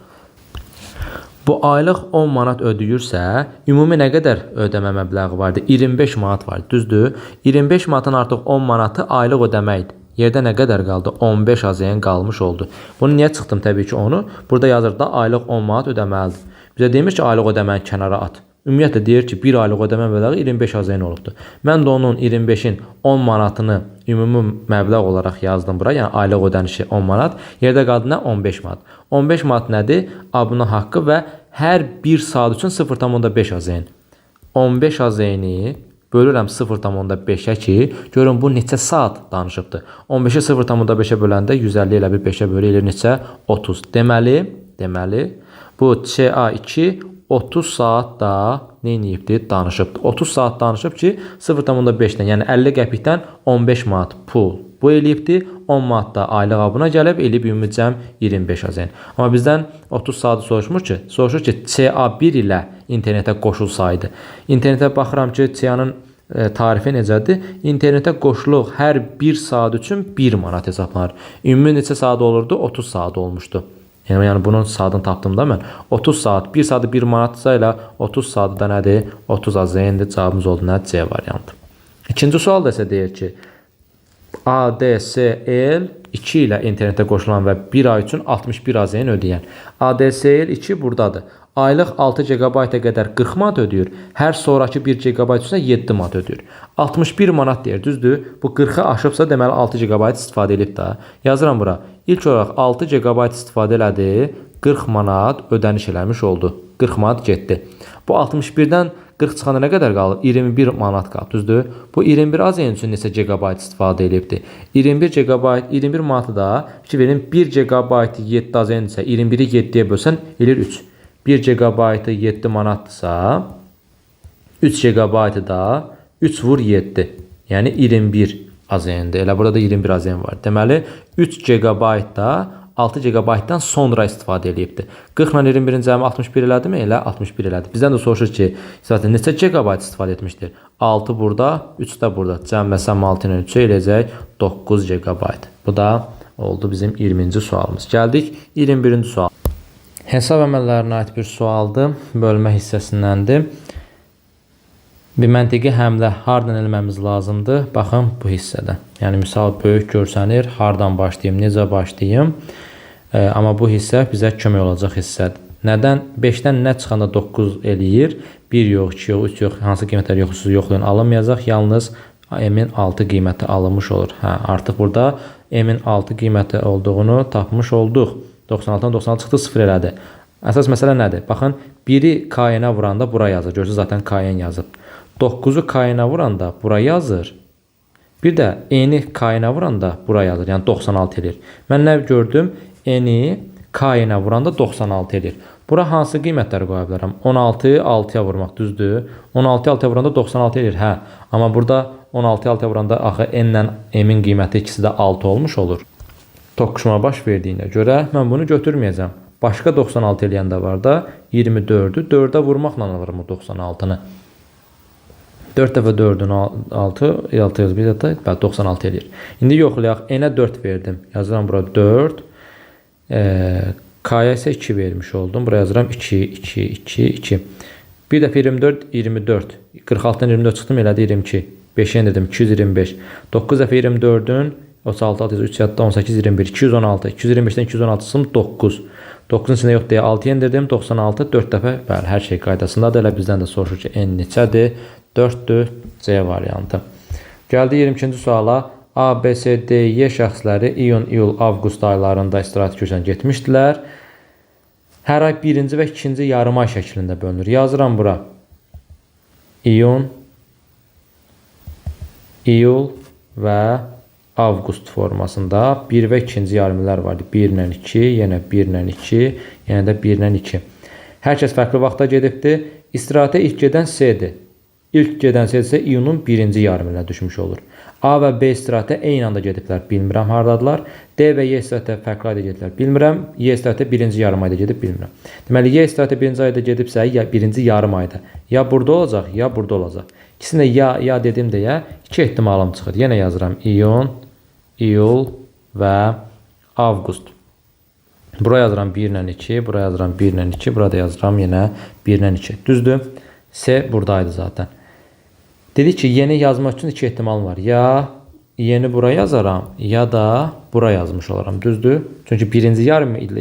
Bu aylıq 10 manat ödəyirsə, ümumi nə qədər ödəmə məbləği vardı? 25 manat var, düzdür? 25 manatın artıq 10 manatı aylıq ödəməkdir. Yerdə nə qədər qaldı? 15 AZN qalmış oldu. Bunu niyə çıxdım? Təbii ki, onu burada yazır da aylıq 10 manat ödəməlidir. Bizə demir ki, aylıq ödəməni kənara at. Ümumiyyətlə deyir ki, 1 aylıq ödəmə məbləği 25 AZN olubdur. Mən də onun 25-in 10 manatını ümumi məbləğ olaraq yazdım bura. Yəni aylıq ödənişi 10 manat. Yerdə qaldı nə? 15 manat. 15 manat nədir? Abunə haqqı və hər 1 saat üçün 0,5 AZN. 15 AZ-ni bölürəm 0,5-ə ki, görün bu neçə saat danışıbdır. 15-i 0,5-ə böləndə 150 ilə bir 5-ə bölü eləyir neçə? 30. Deməli, bu CA2 30 saat da neyiniyibdir? Danışıbdır. 30 saat danışıb ki, 0,5-dən, yəni 50 qəpikdən 15 manat pul bu eləyibdir. 10 manat da aylıq abuna gəlib, eləyib ümumi cəm 25 AZ. Amma bizdən 30 saatı soruşur ki, CA1 ilə internetə qoşulsaydı. İnternetə baxıram ki, CA-nın tarifi necədir? İnternetə qoşuluq hər 1 saat üçün 1 manat hesablanır. Ümumi neçə saat olurdu? 30 saat olmuşdu. Yəni bunun saatını tapdım da mən. 30 saat, 1 saatı 1 manatsa ilə 30 saatı da nədir? 30 AZ-dir. Cavabımız oldu nə? C variantı. İkinci sual da isə deyir ki, ADSL 2 ilə internetə qoşulan və 1 ay üçün 61 AZ-ni ödəyən. ADSL 2 buradadır. Aylıq 6 GB-a qədər 40 manat ödəyir. Hər sonraki 1 GB üçün 7 manat ödəyir. 61 manat deyir, düzdür? Bu 40-ı aşıbsa deməli 6 GB istifadə edib də. Yazıram bura. İlk olaraq 6 GB istifadə elədi, 40 manat ödəniş eləmiş oldu. 40 manat getdi. Bu 61-dən 40 çıxanda nə qədər qalır? 21 manat qalır, düzdür? Bu 21 AZ-nin üçün neçə GB istifadə edibdir? 21 manatı da ki verin 1 GB 7 AZ-nin isə 21-i 7-yə bölsən eləyir 3. 1 GB 7 manatdırsa 3 GB da 3 vur 7. Yəni 21 AZ-dir. Elə burada da 21 AZ-n var. Deməli 3 GB da 6 GB-dan sonra istifadə edibdir. 40 ilə 21-in cəmi 61 elədimi? Elə 61 elədi. Bizdən də soruşur ki, zaten neçə GB istifadə etmişdir? 6 burada, 3 də burada. Cəmləsəm 6 ilə 3 eləyəcək 9 GB. Bu da oldu bizim 20-ci sualımız. Gəldik 21-ci sual. Hesab əməllərinə aid bir sualdır. Bölmə hissəsindəndir. Bir məntiqi həmlə hardan eləməmiz lazımdır? Baxın bu hissədə. Yəni misal böyük görsənir. Hardan başlayayım, necə başlayayım? Amma bu hissə bizə kömək olacaq hissədir. Nədən? 5-dən nə çıxanda 9 eləyir? 1 yox, 2 yox, 3 yox. Hansı qiymətlər yoxsuz yoxlayın alınmayacaq. Yalnız M-in 6 qiyməti alınmış olur. Artıq burada M-in 6 qiyməti olduğunu tapmış olduq. 96-dan 96 çıxdı, 0 elədi. Əsas məsələ nədir? Baxın, 1-i K-yenə vuranda bura yazır. Görürsünüz, zaten K-yen yazıb. 9-u K-yenə vuranda bura yazır. Bir də N-i K-yenə vuranda bura yazır. Yəni 96 eləyir. Mən nə gördüm? N-i K-yenə vuranda 96 eləyir. Bura hansı qiymətləri qoya bilərəm? 16-yı 6-ya vurmaq, düzdür? 16-yı 6-ya vuranda 96 eləyir. Hə, amma burada 16-yı 6-ya vuranda axı N-lə M-in qiyməti ikisi də 6 olmuş olur. Toqquşma baş verdiyinə görə mən bunu götürməyəcəm. Başqa 96 eləyən də var da 24-ü 4-ə vurmaqla alırım o 96-nı. 4 dəfə 4-ün 6 yazıb, bir də 96 eləyir. İndi yoxlayaq. N-ə 4 verdim. Yazıram bura 4. K-ya isə 2 vermiş oldum. Buraya yazıram 2, 2, 2, 2. Bir dəfə 24, 24. 46-dan 24 çıxdım, elədi 22. 5-ə dedim 225. 9 dəfə 24-ün 36, 3 yadda 18, 21, 216. 225-dən 216 çıxdım 9. 9-un içində yox deyə 6-ya endirdim. 96, 4 dəfə. Bəli, hər şey qaydasındadır. Elə bizdən də soruşur ki, N neçədir? 4-dür. C variantı. Gəldi 22-ci suala. A, B, C, D, Y şəxsləri iyun, iyul, avqust aylarında istirahət köçən getmişdilər. Hər ay 1-ci və 2-ci yarım ay şəklində bölünür. Yazıram bura. İyun, iyul və avqust formasında 1 və 2-ci yarımlar vardı. 1 ilə 2, yenə 1 ilə 2, yenə də 1 ilə 2. Hər kəs fərqli vaxtda gedibdir. İstirahətə ilk gedən C-dir. İlk gedən C isə iyunun 1-ci yarımına düşmüş olur. A və B istirahətə eyni anda gediblər. Bilmirəm hardadılar. D və Y istirahətə fərqli ayda gediblər. Bilmirəm. Y istirahətə 1-ci yarım ayda gedib, bilmirəm. Deməli, Y istirahətə 1-ci ayda gedibsə, ya 1-ci yarım ayda ya burada olacaq, ya burada olacaq. İkisində ya dedim deyə 2 ehtimalım çıxır. Yenə yazıram iyun, iyul və avqust. Bura yazıram 1 ilə 2, bura yazıram 1 ilə 2, burada yazıram yenə 1 ilə 2. Düzdür? C buradaydı zaten. Dedik ki, yeni yazmaq üçün 2 ehtimal var. Ya yeni bura yazaram, ya da bura yazmış olaram. Düzdür? Çünki 1-ci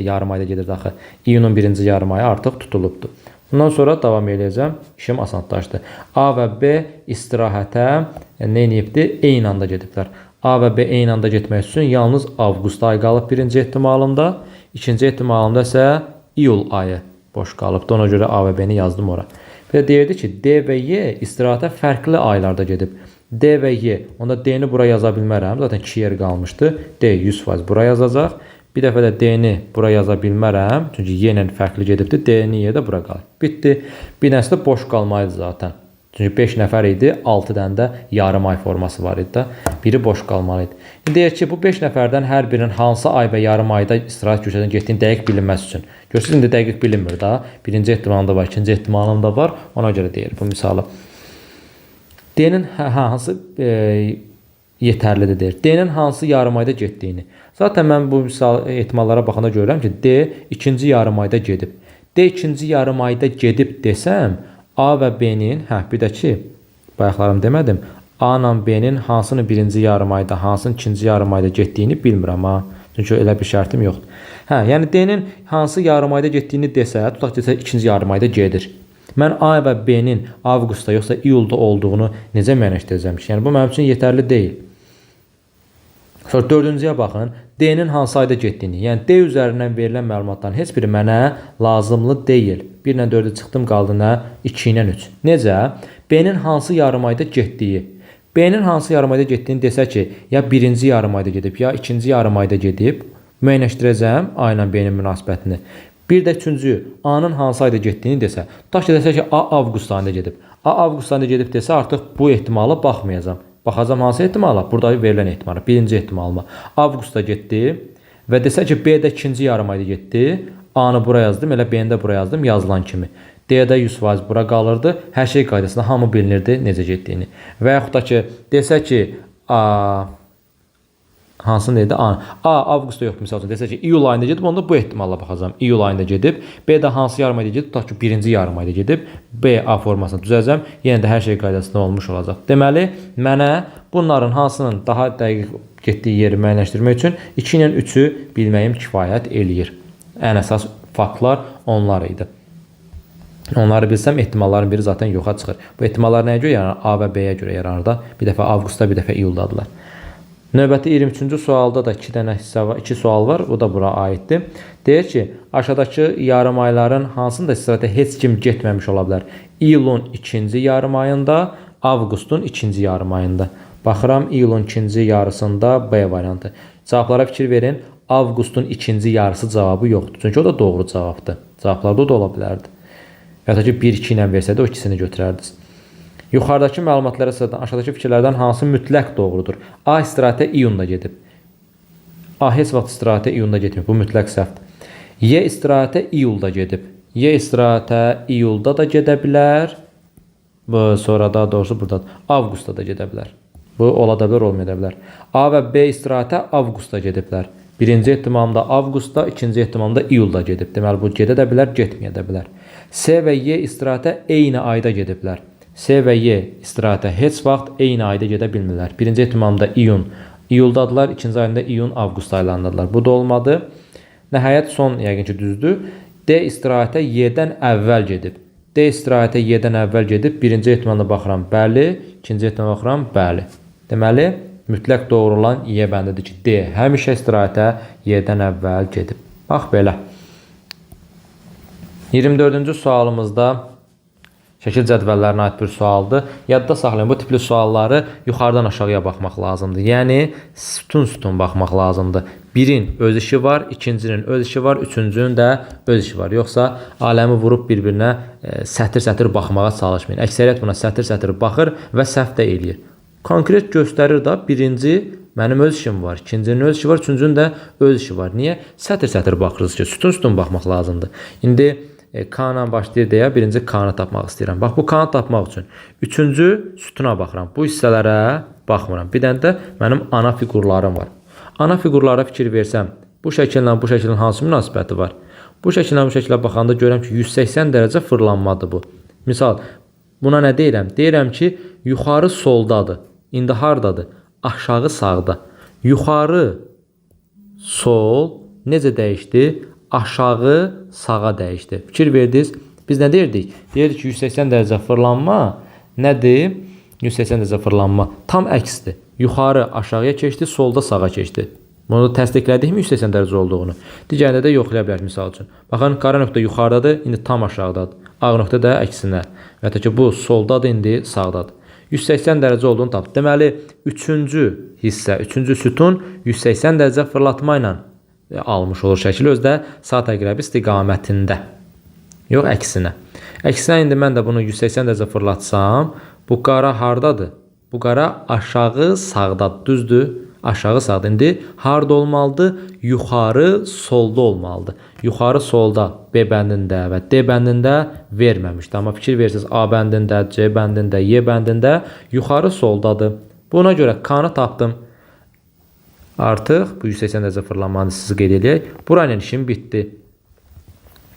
yarım ayda gedir axı. İyunun 1-ci yarım ayı artıq tutulubdur. Bundan sonra davam edəcəm. İşim asanlaşdı. A və B istirahətə nə edibdir? Eyni anda gediblər. A və B eyni anda getmək üçün yalnız avqust ayı qalıb 1-ci ehtimalında. 2-ci ehtimalında isə iyul ayı boş qalıbdır. Ona görə A və B-ni yazdım ora. Və deyirdi ki, D və Y istirahətə fərqli aylarda gedib. D və Y, onda D-ni bura yaza bilmərəm. Zaten 2 yer qalmışdı. D 100% bura yazacaq. Bir dəfə də D-ni bura yaza bilmərəm. Çünki Y ilə fərqli gedibdi. D-ni Y də bura qalır. Bitdi. Bir dənəsi də boş qalmaydı zaten. Çünki 5 nəfər idi. 6 dənə də yarım ay forması var idi da. Biri boş qalmalı idi. Deyək ki, bu 5 nəfərdən hər birinin hansı ay və yarım ayda istirahət köçədən getdiyini dəqiq bilinməsi üçün. Görürsünüz, indi dəqiq bilinmir da. Birinci ehtimalında var, ikinci ehtimalında var. Ona görə deyir bu misalı. D-nin hansı yetərlidir deyir. D-nin hansı yarım ayda getdiyini. Zaten mən bu misal ehtimallara baxanda görürəm ki, D ikinci yarım ayda gedib. D ikinci yarım ayda gedib desəm, A və B-nin, bir də ki, bayaqlarım demədim, A ilə B-nin hansını birinci yarım ayda, hansını ikinci yarım ayda getdiyini bilmirəm ha. Çünki elə bir şərtim yoxdur. Yəni D-nin hansı yarım ayda getdiyini desə, tutaq desə ikinci yarım ayda gedir. Mən A və B-nin avqustda yoxsa iyulda olduğunu necə müəyyənləşdirəcəm ki? Yəni bu mənim üçün yetərli deyil. Sonra dördüncüyə baxın. D-nin hansı ayda getdiyini. Yəni D üzərindən verilən məlumatların heç biri mənə lazımlı deyil. 1 ilə 4-ü çıxdım, qaldı nə? 2 ilə 3. Necə? B-nin hansı yarım ayda getdiyi. B-nin hansı yarım ayda getdiyini desə ki, ya birinci yarım ayda gedib, ya ikinci yarım ayda gedib, müəyyənləşdirəcəm A ilə B-nin münasibətini. Bir də üçüncü, A-nın hansı ayda getdiyini desə, tutaq ki, desə ki, A avqust ayında gedib. A avqust ayında gedib desə, artıq bu ehtimala baxmayacağam. Baxacam hansı ehtimala? Burada verilən ehtimala. Birinci ehtimalıma. Avqustda getdi və desə ki, B-də ikinci yarım ayda getdi. A-nı bura yazdım, elə B-ni də bura yazdım yazılan kimi. D-də 100% bura qalırdı. Hər şey qaydasında hamı bilinirdi necə getdiyini. Və yaxud da ki, desə ki, hansını dedi? A avqustda yoxdur, misal üçün. Desə ki, iyul ayında gedib, onda bu ehtimalla baxacağım. İyul ayında gedib. B-də hansı yarım ayda gedib? Tutaq ki, birinci yarım ayda gedib. B A formasını düzələcəm. Yenə də hər şey qaydasında olmuş olacaq. Deməli, mənə bunların hansının daha dəqiq getdiyi yeri müəyyənləşdirmək üçün 2 ilə 3-ü bilməyim kifayət eləyir. Ən əsas faktlar onlar idi. Onları bilsəm, ehtimalların biri zaten yoxa çıxır. Bu ehtimallar nəyə görə yaranır? A və B-yə görə yaranır da. Bir dəfə avqustda, bir dəfə iyuldadılar. Növbəti 23-cü sualda da 2 dənə hissə var, 2 sual var. O da bura aiddir. Deyir ki, aşağıdakı yarım ayların hansında istirahətə heç kim getməmiş ola bilər? İyulun ikinci yarım ayında, avqustun ikinci yarım ayında. Baxıram, iyulun ikinci yarısında B variantı. Cavablara fikir verin. Avqustun ikinci yarısı cavabı yoxdur. Çünki o da doğru cavabdır. Cavablarda o da ola bilərdi. Ya da ki, 1-2 ilə versədə o ikisini götürərdiniz. Yuxarıdakı məlumatlara əsasən aşağıdakı fikirlərdən hansı mütləq doğrudur? A istirahətə iyunda gedib. A heç vaxt istirahətə iyunda getmir. Bu mütləq səhvdir. Y istirahətə iyulda gedib. Y istirahətə iyulda da gedə bilər. Bu sonra daha doğrusu buradadır. Avqustda da gedə bilər. Bu ola da bilər, olmaya da bilər. A və B istirahətə avqustda gediblər. Birinci ehtimalında avqustda, ikinci ehtimalında iyulda gedib. Deməli bu gedə də bilər, getməyə də bilər. C və Y istirahətə eyni ayda gediblər. C və Y istirahətə heç vaxt eyni ayda gedə bilmirlər. Birinci ehtimalında iyun, iyuldadılar, ikinci ayında iyun, avqust aylarındadılar. Bu da olmadı. Nəhayət son yəqin ki düzdür. D istirahətə Y-dən əvvəl gedib. D istirahətə Y-dən əvvəl gedib. Birinci ehtimalına baxıram, bəli. İkinci ehtimalına baxıram, bəli. Deməli, mütləq doğru olan Y bəndidir ki, D həmişə istirahətə Y-dən əvvəl gedib. Bax belə. 24-cü sualımızda şəkil cədvəllərinə aid bir sualdır. Yadda saxlayın, bu tipli sualları yuxarıdan aşağıya baxmaq lazımdır. Yəni, sütun-sütun baxmaq lazımdır. Birin öz işi var, ikincinin öz işi var, üçüncünün də öz işi var. Yoxsa aləmi vurub bir-birinə sətir-sətir baxmağa çalışmayın. Əksəriyyət buna sətir-sətir baxır və səhv də eləyir. Konkret göstərir da, birinci mənim öz işim var, ikincinin öz işi var, üçüncünün də öz işi var. Niyə? Sətir-sətir baxırız ki, sütun-sütun baxmaq lazımdır. İndi K ilə başlayır deyə birinci K-nı tapmaq istəyirəm. Bax, bu K-nı tapmaq üçün üçüncü sütuna baxıram. Bu hissələrə baxmıram. Bir dənə də mənim ana fiqurlarım var. Ana fiqurlara fikir versəm, bu şəkillə bu şəklin hansı münasibəti var? Bu şəkillə bu şəklə baxanda görürəm ki, 180 dərəcə fırlanmadır bu. Misal, buna nə deyirəm? Deyirəm ki, yuxarı soldadır. İndi hardadır? Aşağı sağda. Yuxarı sol necə dəyişdi? Aşağı sağa dəyişdi. Fikir verdiniz. Biz nə deyirdik? Deyirdik ki, 180 dərəcə fırlanma nədir? 180 dərəcə fırlanma tam əksdir. Yuxarı aşağıya keçdi, solda sağa keçdi. Bunu da təsdiqlədikmi 180 dərəcə olduğunu? Digərində də yoxlaya bilər misal üçün. Baxın, qara nöqtə yuxarıdadır, indi tam aşağıdadır. Ağ nöqtə də əksinə. Hətta ki, bu soldadır, indi sağdadır. 180 dərəcə olduğunu tapdı. Deməli, üçüncü hissə, üçüncü sütun 180 dərəcə fırlatma ilə almış olur şəkil. Özdə saat əqrəbi istiqamətində. Yox, əksinə. Əksinə indi mən də bunu 180 dərəcə fırlatsam, bu qara hardadır? Bu qara aşağı sağdadır, düzdür? Aşağı sağda. İndi harda olmalıdır? Yuxarı solda olmalıdır. Yuxarı solda B bəndində və D bəndində verməmişdir. Amma fikir verirsiniz, A bəndində, C bəndində, Y bəndində yuxarı soldadır. Buna görə K-nı tapdım. Artıq bu 180 dərəcə fırlanmanı sizi qeyd edək. Buranın işim bitdi.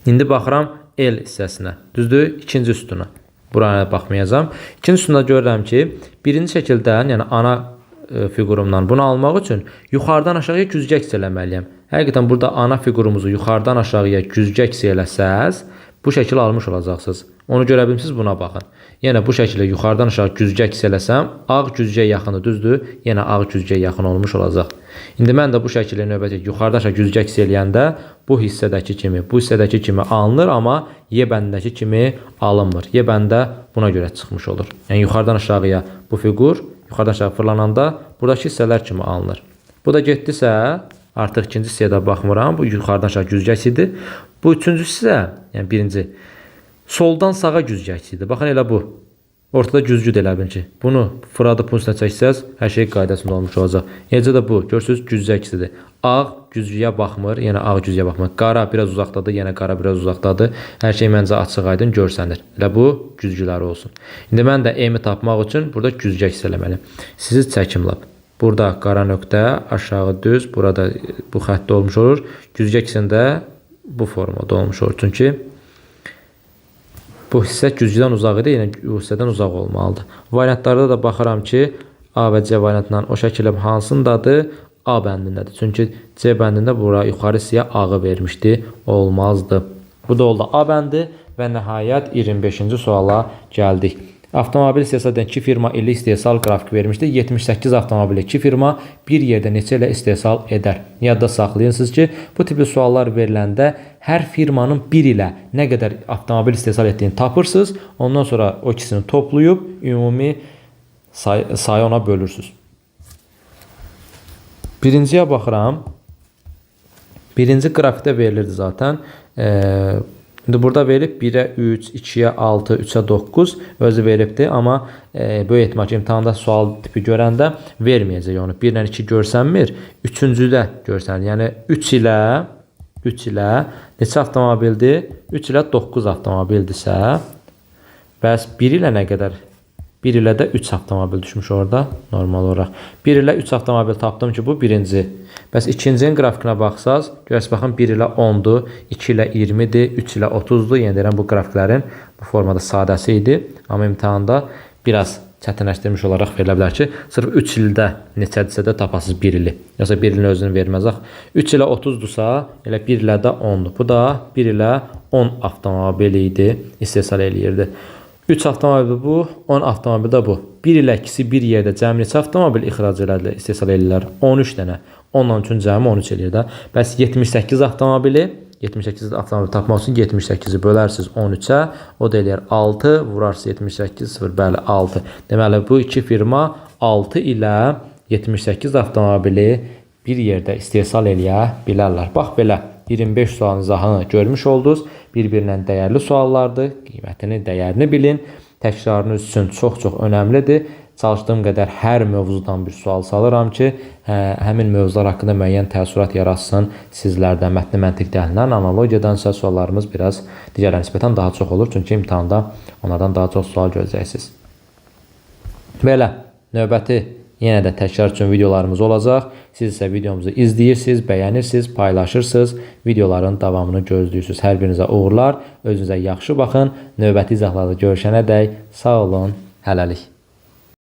İndi baxıram L hissəsinə. Düzdür? İkinci sütuna. Buraya baxmayacağım. İkinci sütunda görürəm ki, birinci şəkildən, yəni ana figurumdan bunu almaq üçün yuxarıdan aşağıya güzgə əks eləməliyəm. Həqiqətən burada ana figurumuzu yuxarıdan aşağıya güzgə əks eləsəz, bu şəkili almış olacaqsınız. Onu görə bilmişsiniz, buna baxın. Yenə bu şəkildə yuxarıdan aşağı güzgə əks eləsəm, ağ güzgəyə yaxını, düzdür? Yenə ağ güzgəyə yaxın olmuş olacaq. İndi mən də bu şəkildə növbəti yuxarıdan aşağı güzgə əks eləyəndə bu hissədəki kimi alınır, amma Y bəndindəki kimi alınmır. Y bəndə buna görə çıxmış olur. Yəni yuxarıdan aşağıya bu figur yuxarıdan aşağı fırlananda buradakı hissələr kimi alınır. Bu da getdisə, artıq ikinci hissəyə də baxmıram. Bu yuxarıdan aşağı güzgə əksidir. Bu üçüncü hissə, yəni birinci, soldan sağa güzgə əksidir. Baxın, elə bu. Ortada güzgüdür elə bil ki. Bunu fıradıb bunun üstünə çəksəz, hər şey qaydasında olmuş olacaq. Eləcə də bu. Görürsünüz, güzgə əksidir. Ağ güzgüyə baxmır, yenə ağ güzgüyə baxmır. Qara biraz uzaqdadır, yenə qara biraz uzaqdadır. Hər şey məncə açıq aydın görsənir. Elə bu güzgüləri olsun. İndi mən də M-i tapmaq üçün burada güzgə əks eləməliyim. Sizi çəkim lab. Burada qara nöqtə, aşağı düz, burada bu xəttdə olmuş olur. Güzgə əksində bu formada olmuş olur. Çünki bu hissə güzgüdən uzaq idi, yəni bu hissədən uzaq olmalıdır. Variantlarda da baxıram ki, A və C variantından o şəkildə hansındadır? A bəndindədir. Çünki C bəndində bura yuxarı hissəyə ağı vermişdi, olmazdı. Bu da oldu A bəndi və nəhayət 25-ci suala gəldik. Avtomobil istehsal edən 2 firma illik istehsal qrafiki vermişdi. 78 avtomobil 2 firma bir yerdə neçə ilə istehsal edər? Yadda saxlayırsınız ki, bu tipli suallar veriləndə hər firmanın bir ilə nə qədər avtomobil istehsal etdiyini tapırsınız. Ondan sonra o ikisini toplayıb ümumi sayı ona bölürsünüz. Birinciyə baxıram. Birinci qrafikdə verilirdi zaten. İndi burada verib 1-ə 3, 2-yə 6, 3-ə 9 özü veribdir. Amma böyük ehtimal ki, imtahanda sual tipi görəndə verməyəcək onu. 1 ilə 2 görsənmir, 3-cüdə görsənir. Yəni 3 ilə neçə avtomobildir? 3 ilə 9 avtomobildirsə, bəs 1 ilə nə qədər? 1 ilə də 3 avtomobil düşmüş orada normal olaraq. 1 ilə 3 avtomobil tapdım ki, bu birinci. Bəs ikincinin qrafikinə baxsaz, görərsiniz, baxın 1 ilə 10-dur, 2 ilə 20-dir, 3 ilə 30-dur. Yəni deyirəm, bu qrafiklərin bu formada sadəsi idi. Amma imtahanda biraz çətinləşdirmiş olaraq verilə bilər ki, sırf 3 ildə neçədirsə də tapasınız 1 ili. Yoxsa 1 ilin özünü verməz. 3 ilə 30-dursa, elə 1 ilə də 10-dur. Bu da 1 ilə 10 avtomobil idi, istehsal eləyirdi. 3 avtomobil bu, 10 avtomobil də bu. 1 ilə ikisi bir yerdə cəmi neçə avtomobil ixrac elədilər, istehsal edirlər? 13 dənə. 10-dan üçün cəmi 13 eləyir də. Bəs 78 avtomobili, 78 avtomobili tapmaq üçün 78-i bölərsiniz 13-ə, o da eləyər 6, vurarsınız 78, 0, bəli 6. Deməli, bu iki firma 6 ilə 78 avtomobili bir yerdə istehsal eləyə bilərlər. Bax belə 25 sualın izahını görmüş oldunuz. Bir-birindən dəyərli suallardır. Qiymətini, dəyərini bilin. Təkrarınız üçün çox-çox önəmlidir. Çalışdığım qədər hər mövzudan bir sual salıram ki, həmin mövzular haqqında müəyyən təəssürat yaratsın sizlərdə. Mətni məntiq dəhlindən, analogiyadan isə suallarımız biraz digərlərə nisbətən daha çox olur. Çünki imtahanda onlardan daha çox sual gözləyəsiniz. Belə, növbəti yenə də təkrar üçün videolarımız olacaq. Siz isə videomuzu izləyirsiniz, bəyənirsiniz, paylaşırsınız, videoların davamını gözləyirsiniz. Hər birinizə uğurlar, özünüzə yaxşı baxın. Növbəti izahlarda görüşənədək sağ olun, hələlik.